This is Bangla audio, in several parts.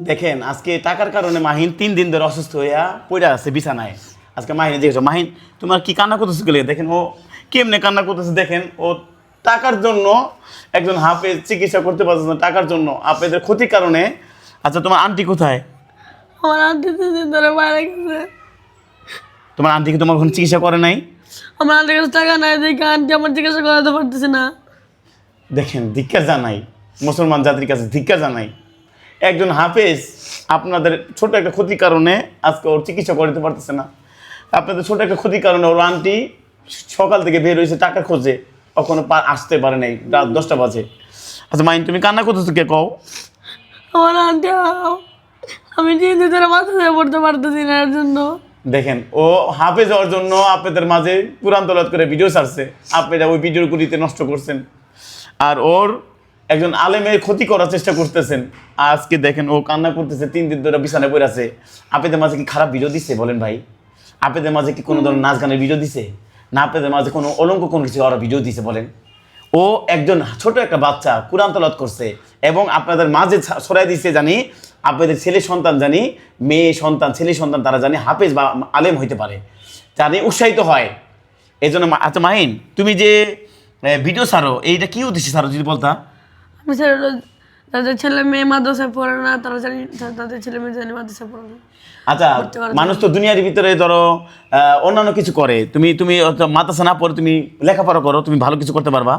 দেখেন আজকে টাকার কারণে মাহিন 3 দিন ধরে অসুস্থ হইয়া পড়ে আছে বিছানায়। আজকে মাহিনে জিজ্ঞেস মাহিন তোমার কি কান্না করতেছে গেলে দেখেন ও কেমনে কান্না করতেছে দেখেন ও টাকার জন্য একজন হাফেজ চিকিৎসা করতে পারছে না টাকার জন্য আপনাদের ক্ষতির কারণে। আচ্ছা তোমার আন্টি কোথায়? আমার আন্টি 3 দিন ধরে মারা গেছে। তোমার আন্টি কি তোমার কোনো চিকিৎসা করে নাই? আমার আন্টির কাছে টাকা নাই দেখে আন্টি আমার চিকিৎসা করাতে পারতেছে না। দেখেন ধিক্কার জানাই, মুসলমান জাতির কাছে ধিক্কার জানাই। একজন হাফেজ আপনাদের ছোট একটা ক্ষতির কারণে আজকে ওর চিকিৎসা করতে পারতেছে না। আপনাদের ছোট একটা ক্ষতির কারণে ওর আন্টি সকাল থেকে বের হয়েছে টাকা খোঁজে, কখনো আসতে পারে নাই, রাত 10টা বাজে। আচ্ছা মাইন তুমি কান্না করতেছো কে কও? আমার আন্টি আমি 3 দিন ধরে মাথা দিয়ে পড়তে পারতেছি না এর জন্য। দেখেন ও হাফেজ হওয়ার জন্য আপনাদের মাঝে কোরআন তেলাওয়াত করে ভিডিও ছাড়ছে, আপনারা ওই ভিডিওগুলিতে নষ্ট করছেন আর ওর একজন আলেমের ক্ষতি করার চেষ্টা করতেছেন। আজকে দেখেন ও কান্না করতেছে, 3 দিন ধরে বিছানায় পড়ে আছে। আপনাদের মাঝে কি খারাপ ভিডিও দিছে বলেন ভাই? আপনাদের মাঝে কি কোনো ধরনের নাচ গানের ভিডিও দিছে না? আপনাদের মাঝে কোনো অলঙ্ক কোনো কিছু ওরা ভিডিও দিছে বলেন? ও একজন ছোট একটা বাচ্চা কোরআন তেলাওয়াত করছে এবং আপনাদের মাঝে ছড়াই দিছে জানি আপনাদের ছেলে সন্তান জানি মেয়ে সন্তান ছেলে সন্তান তারা জানি হাফেজ বা আলেম হইতে পারে, জানি উৎসাহিত হয় এই জন্য। আচ্ছা মাহিন তুমি যে ভিডিও ছাড়ো এইটা কি উদ্দেশ্যে ছাড়ো যদি বলতা? আমি স্যার তাদের ছেলে মেয়ে মাদ্রাসায় পড়ে না, তারা জানি তাদের ছেলে মেয়ে জানি মাদ্রাসায় পড়ে না। আচ্ছা মানুষ তো দুনিয়ার ভিতরে ধরো অন্যান্য কিছু করে, তুমি তুমি মাদ্রাসা না পড়ে তুমি লেখাপড়া করো, তুমি ভালো কিছু করতে পারবা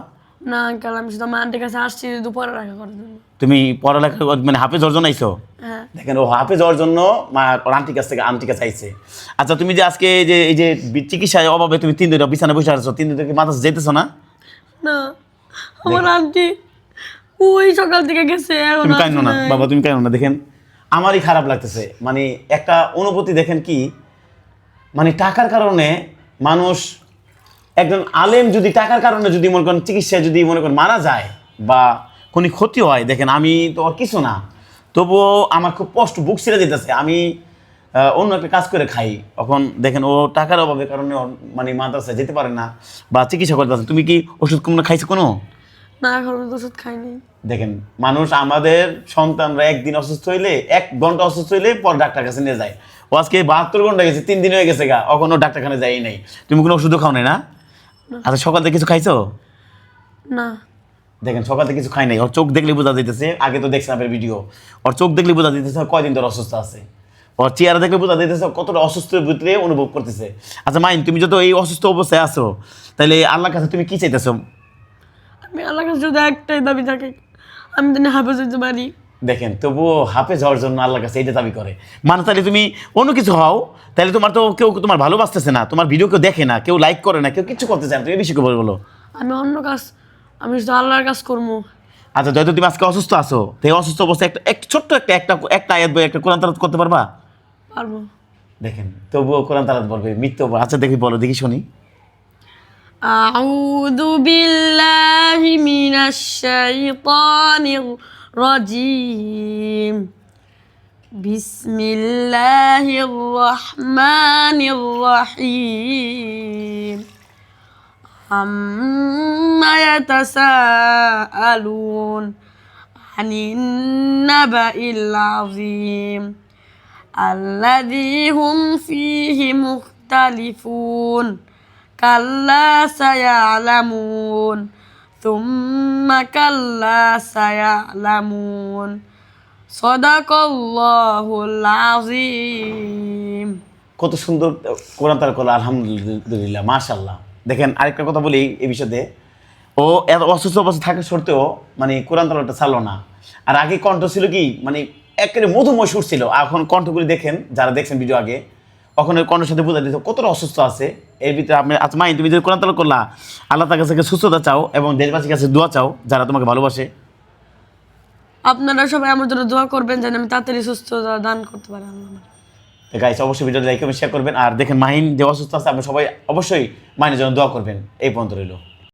না আঙ্কেল, আমি শুধু আমার আন্টির কাছে আসছি শুধু পড়ালেখা করার জন্য। তুমি পড়ালেখা মানে হাফেজ অর্জন আইছো? হ্যাঁ। দেখেন ও হাফেজ হওয়ার জন্য ওর আন্টির কাছ থেকে আন্টির কাছে আইছে। আচ্ছা তুমি যে আজকে এই যে চিকিৎসার অভাবে তুমি 3 দিন বিছানায় বসে আছো, 3 দিন থেকে মাদ্রাসা যেতেছো না? না আমার আন্টি ওই সকাল থেকে গেছে এখন তুমি কাইনো না বাবা, তুমি কাইনো না। দেখেন আমারই খারাপ লাগতেছে, মানে একটা অনুভূতি দেখেন কি, মানে টাকার কারণে মানুষ একজন আলেম যদি টাকার কারণে যদি মনে করেন চিকিৎসায় যদি মনে করেন মারা যায় বা কোনো ক্ষতি হয়, দেখেন আমি তো আর কিছু না, তবুও আমার খুব কষ্ট বুক ছিঁড়ে যেতেছে। আমি অন্য একটা কাজ করে খাই, এখন দেখেন ও টাকার অভাবের কারণে মানে মাদ্রাসায় যেতে পারে না বা চিকিৎসা করতে পারছে। তুমি কি ওষুধ কম খাইছো কোনো? না এখন ওষুধ খাইনি। দেখেন মানুষ আমাদের সন্তানরা একদিন অসুস্থ হইলে 1 ঘন্টা অসুস্থ হইলে পর ডাক্তার কাছে নিয়ে যায়। ও আজকে 72 ঘন্টা গেছে, 3 দিন হয়ে গেছে গা, এখনো ডাক্তারখানে যাই নাই। তুমি কোনো ওষুধও খাও নাই না? আচ্ছা সকাল থেকে কিছু খাইছো? না। দেখেন সকাল থেকে কিছু খাই নাই, ওর চোখ দেখলে বোঝা যাইতেছে, আগে তো দেখছিলাম এর ভিডিও, ওর চোখ দেখলে বোঝা যাইতেছে কয়দিন ধরে অসুস্থ আছে, ওর চেহারা দেখলে বোঝা যাইতেছে কতটা অসুস্থের ভিতরে অনুভব করতেছে। আচ্ছা মাইন তুমি যত এই অসুস্থ অবস্থায় আছো, তাহলে আল্লাহর কাছে তুমি কি চাইতেছো? আমি আল্লাহর কাছে শুধু একটাই দাবি থাকে, আমি যেন হাফেজ হইতে পারি। দেখেন তবুও হাফেজ হওয়ার জন্য আল্লাহর কাছে এইটা দাবি করে মানে, তাহলে তুমি অন্য কিছু হও, তাহলে তোমার তো কেউ তোমার ভালোবাসতেছে না, তোমার ভিডিও কেউ দেখে না, কেউ লাইক করে না, কেউ কিছু করতে চায় না, তুমি এই বিষয়ে বলো। আমি অন্য কাজ, আমি শুধু আল্লাহর কাজ করবো। আচ্ছা যেহেতু তুমি আজকে অসুস্থ আছো, তো এই অসুস্থ অবস্থায় একটা ছোট্ট একটা আয়াত বই একটা কোরআন তেলাওয়াত করতে পারবা? পারবো। দেখেন তবুও কোরআন তেলাওয়াত বলবে মৃত্যু। আচ্ছা দেখি বলো, দেখি শুনি। আউযু বিল্লাহি মিনাশ শাইতানির রাজিম। বিসমিল্লাহির রহমানির রহিম। আম্মা ইয়াতাসাআলুন আনিন নাবাইল আযীম আল্লাযী হুম ফীহি মুখতালিফুন কাল্লা সায়ালামুন সুম্মা কাল্লা সায়ালামুন সাদাকাল্লাহুল আযীম। কত সুন্দর কোরআন তেলাওয়াত করলো, আলহামদুলিল্লাহ মাশাআল্লাহ। দেখেন আরেকটা কথা বলি এই বিষয়ে, ও এত অসুস্থ অবস্থা থাকা সত্ত্বেও মানে কোরআন তেলাওয়াতটা ছাড়লো না। আর আগে কণ্ঠ ছিল কি মানে একেবারে মধুময় সুর ছিল, এখন কণ্ঠগুলি দেখেন যারা দেখছেন ভিডিও আগে, এখন ওই কণ্ঠের সাথে বোঝা দিত কতটা অসুস্থ আছে এর ভিতরে। আপনি আচ্ছা মাই তুমি যদি কোরআন তেলাওয়াত করলা, আল্লাহ তার কাছে সুস্থতা চাও এবং দেশবাসীর কাছে দোয়া চাও যারা তোমাকে ভালোবাসে। আপনারা সবাই আমার জন্য দোয়া করবেন যেন আমি তাড়াতাড়ি সুস্থতা দান করতে পারি আল্লাহ আমার। তো গাইস অবশ্যই ভিডিওটা লাইক এবং শেয়ার করবেন। আর দেখেন মাহিন যে অসুস্থ আছে আপনি সবাই অবশ্যই মাহিনের জন্য দোয়া করবেন। এই পর্যন্ত রইল।